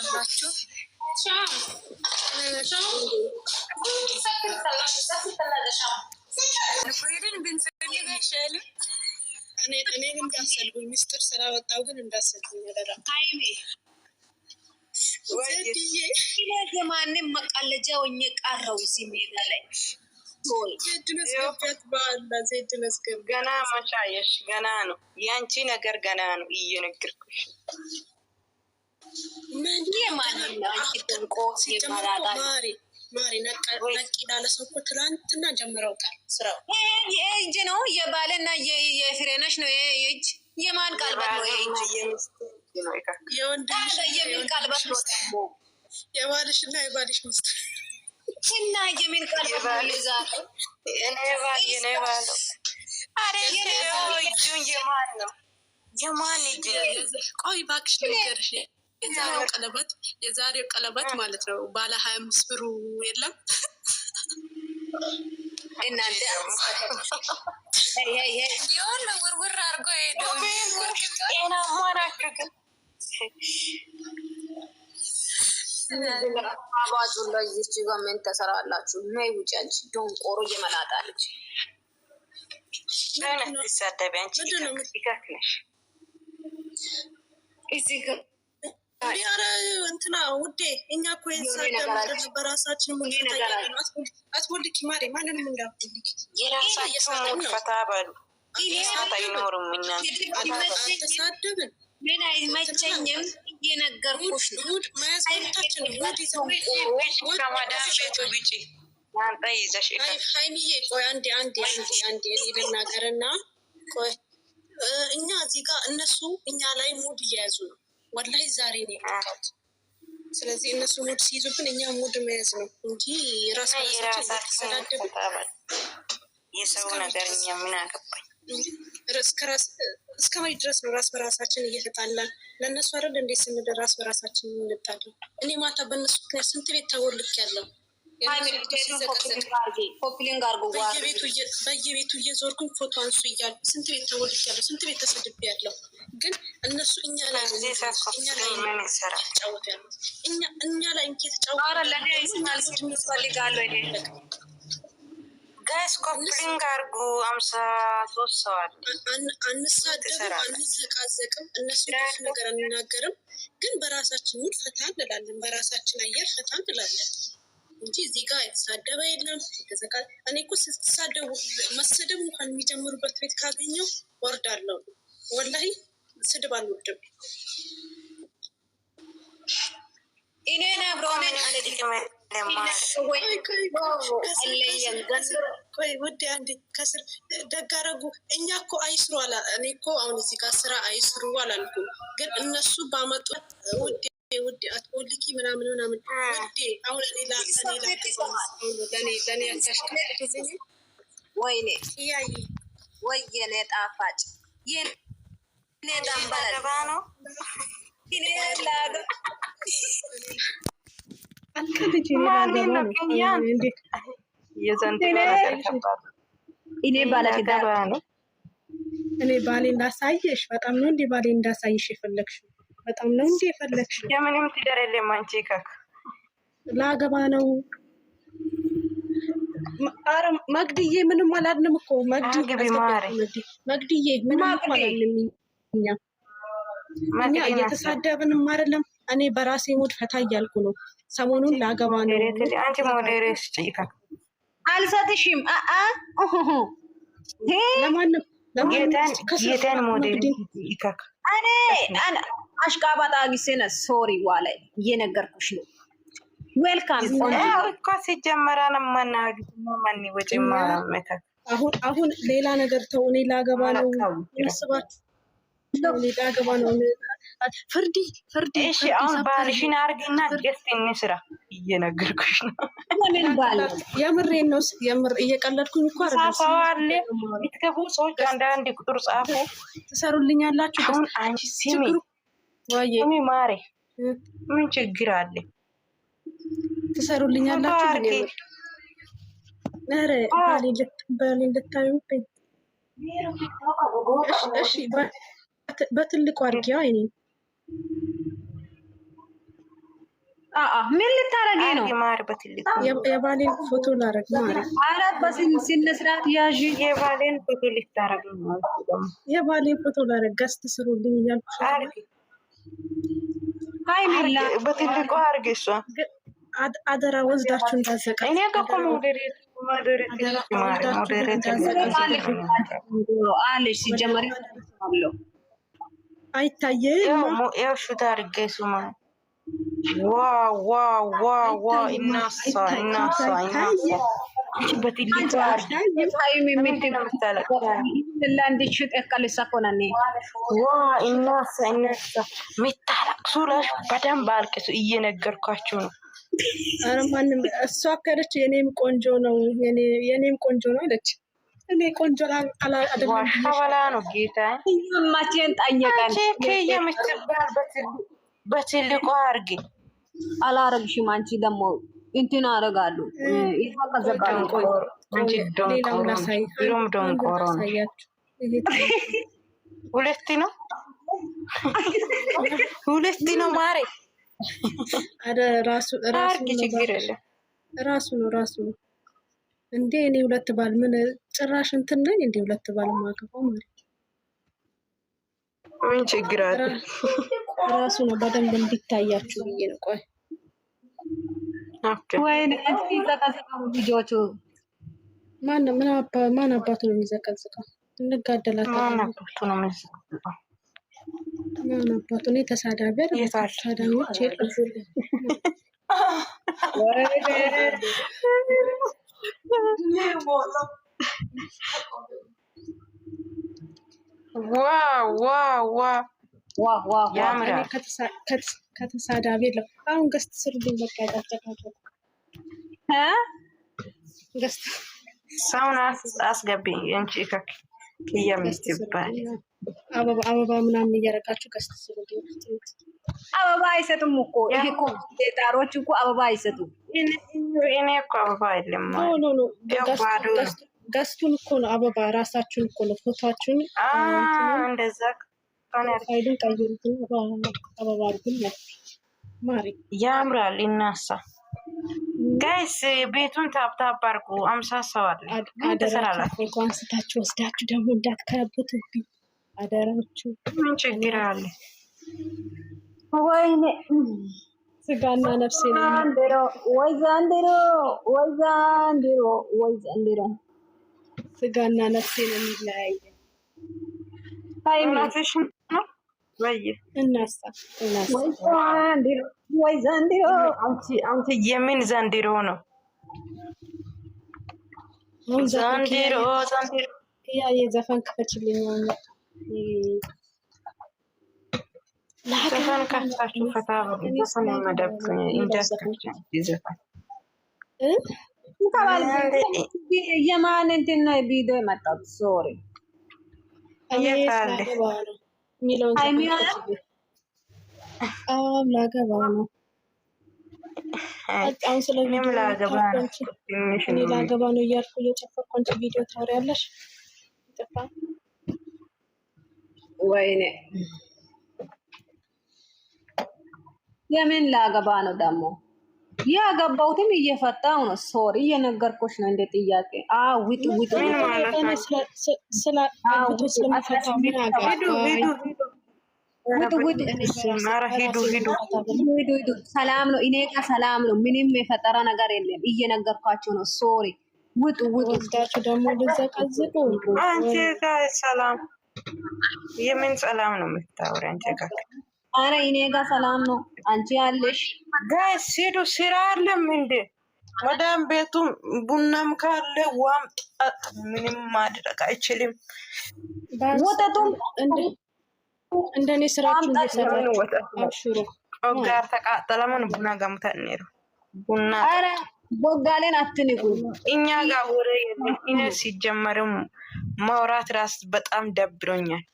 ናችሁ? እኔን እንዳሰልጉኝ ምስጢር ስላወጣው ግን እንዳሰልጉኝ ያደራ የማንም መቃለጃ ወኘ ቀረው ሲሜዳ ላይ ገና ማሻየሽ ገና ነው። ያንቺ ነገር ገና ነው። እየነገርኩሽ ማሪ ነቂ ላለ ሰው እኮ ትላንትና ጀምረውታል ስራው። የእጅ ነው የባልና የፍሬነሽ ነው የእጅ የማን ቃልባት ነው የምን ቃልባት ነው የባልሽ እና የባልሽ ሚስት እና የምን ቃልባት ነው ይዛል እኔ ባል አሬ የማን ነው የማን እጅ? ቆይ እባክሽ ልንገርሽ የዛሬው ቀለበት ማለት ነው ባለ 25 ብሩ የለም እናንተ ይሁን ውርውር አድርጎ ሄደው ጤናማ ናቸው ግን አባዙ ላይ እዚህ ጋር ምን ተሰራላችሁ? ነይ ውጪ አንቺ ዶንቆሮ እየመላጣለች ለምን ትሳደቢ አንቺ? ይከክነሽ እዚህ ጋር ዲያራ እንትና ውዴ እኛ እኮ የተሳደብን በራሳችን አትቦልኪ ማሪ ማንንም እንዳትቦልኪ የራሳችሁን ፈታ በሉ። ሰት አይኖርም እና አልተሳደብን ምን አይመቸኝም እየነገርኩሽ ነው። መያዝታችን ከማዳም ቤቱ ብጪ አንተ ይዘሽ ሀይሚዬ ቆይ አንዴ እኔ ልናገርና ቆይ እኛ እዚህ ጋር እነሱ እኛ ላይ ሙድ እየያዙ ነው። ወላሂ ዛሬ ነው የመጣሁት። ስለዚህ እነሱ ሙድ ሲይዙብን እኛ ሙድ መያዝ ነው እንጂ ራሳችን የሰው ነገር እኛ ምን አገባኝ? እስከ መቼ ድረስ ነው ራስ በራሳችን እየተጣላን? ለእነሱ አይደል እንዴት ስንል ራስ በራሳችን እንጣለን። እኔ ማታ በእነሱ ምክንያት ስንት ቤት ተወልክ ያለው በየቤቱ እየዞርኩኝ ፎቶ አንሱ እያሉ ስንት ቤት ተወልክ ያለው ስንት ቤት ተሰድቤ ያለው። ግን እነሱ እኛ ላይ እየተጫወቱ ያሉት እኛ ላይ ጋይስ ኮፕሊንግ አርጉ። 53 ሰው አለ። አንሳደብም፣ አንዘቃዘቅም፣ እነሱ ነገር አንናገርም። ግን በራሳችን ሙድ ፈታ እንላለን፣ በራሳችን አየር ፈታ እንላለን እንጂ እዚህ ጋር የተሳደበ የለም። እኔ እኮ ስትሳደቡ መሰደብ እንኳን የሚጀምሩበት ቤት ካገኘው ወርዳለሁ። ወላሂ ስድብ አልወድም። እኔ ነብሮኔን ቆይ ውዴ አንዴ ከስር ደጋረጉ። እኛ እኮ አይስሩ አላ እኔ እኮ አሁን እዚህ ጋር ስራ አይስሩ አላልኩም። ግን እነሱ ባመጡት ውዴ አትቦልኪ ምናምን ውዴ አሁን ለእኔ ያታሽከ ወይኔ ያይ ወየኔ ጣፋጭ የኔ ዳምባለባ ነው እኔ ላጋ እኔ ባሌ እንዳሳየሽ በጣም ነው እንዴ? ባሌ እንዳሳየሽ የፈለግሽው በጣም ነው እንዴ የፈለግሽው? የምንም ትዳር የለም። አንቺ ከክ ላገባ ነው። ኧረ መግድዬ ምንም አላልንም እኮ መግድዬ ምንም አላልንም። እኛ እየተሳደብንም አይደለም። እኔ በራሴ ሙድ ፈታ እያልኩ ነው። ሰሞኑን ላገባ ነው። አንቺ ሞዴሬስ ጭይታ አልሰጥሽም። ለማንም ጌታን ሞዴል ይካክ እኔ አሽቃባጣ ጊዜነ ሶሪ ዋለ እየነገርኩሽ ነው። ዌልካም እኮ ሲጀመራን ማናግማ ወጭማ መታ አሁን ሌላ ነገር ተው። እኔ ላገባ ነው መስባት ላገባ ነው። ፍርዲ እሺ አሁን ባልሽን አርግና ገስት እንስራ እየነገርኩሽ ነው። የምሬን ነው። የምር እየቀለድኩኝ እኮ አለ የምትገቡ ሰዎች አንዳንድ ቁጥር ጻፉ ትሰሩልኛላችሁ። አሁን አንቺ ስሚ ማሬ ምን ችግር አለ? ትሰሩልኛላችሁ። ኧረ ባሌ ልታዩብኝ። እሺ በትልቁ አድርጊያ። እኔ ምን ልታረጊ ነው? ማር በትልቁ የባሌን ፎቶ ላረግ ማሪ አራት በስነ ስርዓት ያዢ። የባሌን ፎቶ ልታረግ ነው? የባሌን ፎቶ ላረግ ገስት ስሩልኝ እያልኩሽ ሀይሚላ በትልቁ አርግ። እሷ አደራ ወስዳችሁ እንዳዘቀ እኔ ጋር ሞዴሬት አለሽ ሲጀመር አለው አይታየም። ያው ሹት አርጌ ሱማ ዋው እናሳ በትልቁ አርግ። እናሳ ሚታለቅሱ ላሽ በደንብ አልቅሱ። እየነገርኳችሁ ነው። ኧረ ማንም እሷ አከረች። የኔም ቆንጆ ነው አለች። እኔ ቆንጆ አይደለም ዋሻበላ ነው ጌታ ማቼን ጣየቀን የምትባል በትልቁ አርጊ። አላረግሽም። አንቺ ደግሞ እንትን አረጋሉ ደንቆሮ ነው። ሁለት ነው ማሬ። አረ ራሱ ችግር የለም። ራሱ ነው እንዴ። እኔ ሁለት ባል ምን ጭራሽ እንትን ነኝ እንዴ? ሁለት ባል ማገባው ማለት ምን ችግር አለ? ራሱ ነው በደንብ እንዲታያችሁ ብዬ ነው። ቆይ ወይኔ እስኪ ዘቀዘቀው ልጆቹ። ማን አባቱ ነው የሚዘቀዝቀው? እንጋደላታለን። ማን አባቱ ነው የሚዘቀዝቀው? ማን አባቱ? እኔ ተሳዳቢ አይደል? ተሳዳቢዎች የለፉልኝ። ዋው ያምራል። ከተሳዳቢ የለም። አሁን ገስት ስሩልኝ በቃ ያጫጨቃቸው ገስት ሰውን አስገቢ። እንቺ ከክያ ሚስት ይባል አበባ ምናምን እያረጋችሁ ገስት ስሩልኝ። አበባ አይሰጡም እኮ ይሄ እኮ ጣሮች እኮ አበባ አይሰጡም። እኔ እኮ አበባ የለም። ኖ ገስቱን እኮ ነው አበባ ራሳችሁን እኮ ነው ፎቶአችሁን እንደዛ ፋይሉን ቀይሩትን አበባ አድርጉን ማሪ ያምራል። እናሳ ጋይስ ቤቱን ታብታብ አድርጉ። 50 ሰው አለ። አደራችሁ አንስታችሁ ወስዳችሁ ደግሞ እንዳትከቡትብኝ አደራችሁ። ምን ችግር አለ? ወይኔ ስጋና ነፍሴ ነው። ወይ ዘንድሮ ስጋና ነፍሴ ነው የሚለያየ። ሃይማኖትሽ ነው ወይ? እናሳ ወይ ዘንድሮ አንቺ የምን ዘንድሮ ነው? ዘንድሮ ያ የዘፈን ክፈችልኝ ነው። ዘፈን ካቻችሁ ፈታ ብሎ ዘፈን መደብኝ እንደስከች ይዘፋል። የማን እንትን ነው ቪዲዮ የመጣው? ሶሪ እየታለ ሚለውን ላገባ ነው። አሁን ስለምን ላገባ ነው እያልኩ እየጨፈርኩ አንቺ ቪዲዮ ታወሪያለሽ። ጥፋ ወይኔ የምን ላገባ ነው ደግሞ? ያገባሁትም እየፈታው ነው። ሶሪ እየነገርኩሽ ነው። እንደ ጥያቄ ውጡ ሰላም ነው። እኔ ጋር ሰላም ነው። ምንም የፈጠራ ነገር የለም። እየነገርኳቸው ነው። ሶሪ ውጡ። ወስዳችሁ ደግሞ ልዘቀዝቁ። አንቺ ጋር ሰላም የምን ሰላም ነው የምታወሪ? አንቺ ጋር አረ እኔ ጋር ሰላም ነው። አንቺ ያለሽ ጋይስ ሂዱ። ስራ አለም እንዴ? ወዳም ቤቱም ቡናም ካለ ዋም ምንም ማድረግ አይችልም። ወተቱም እንደኔ ስራችሁ እየሰራችሁ ጋር ተቃጠለ። ምን ቡና ጋምተን ነው ቡና። አረ ቦጋሌን አትንቁ። እኛ ጋር ወሬ የለም። እኔ ሲጀመርም ማውራት ራስ በጣም ደብሮኛል።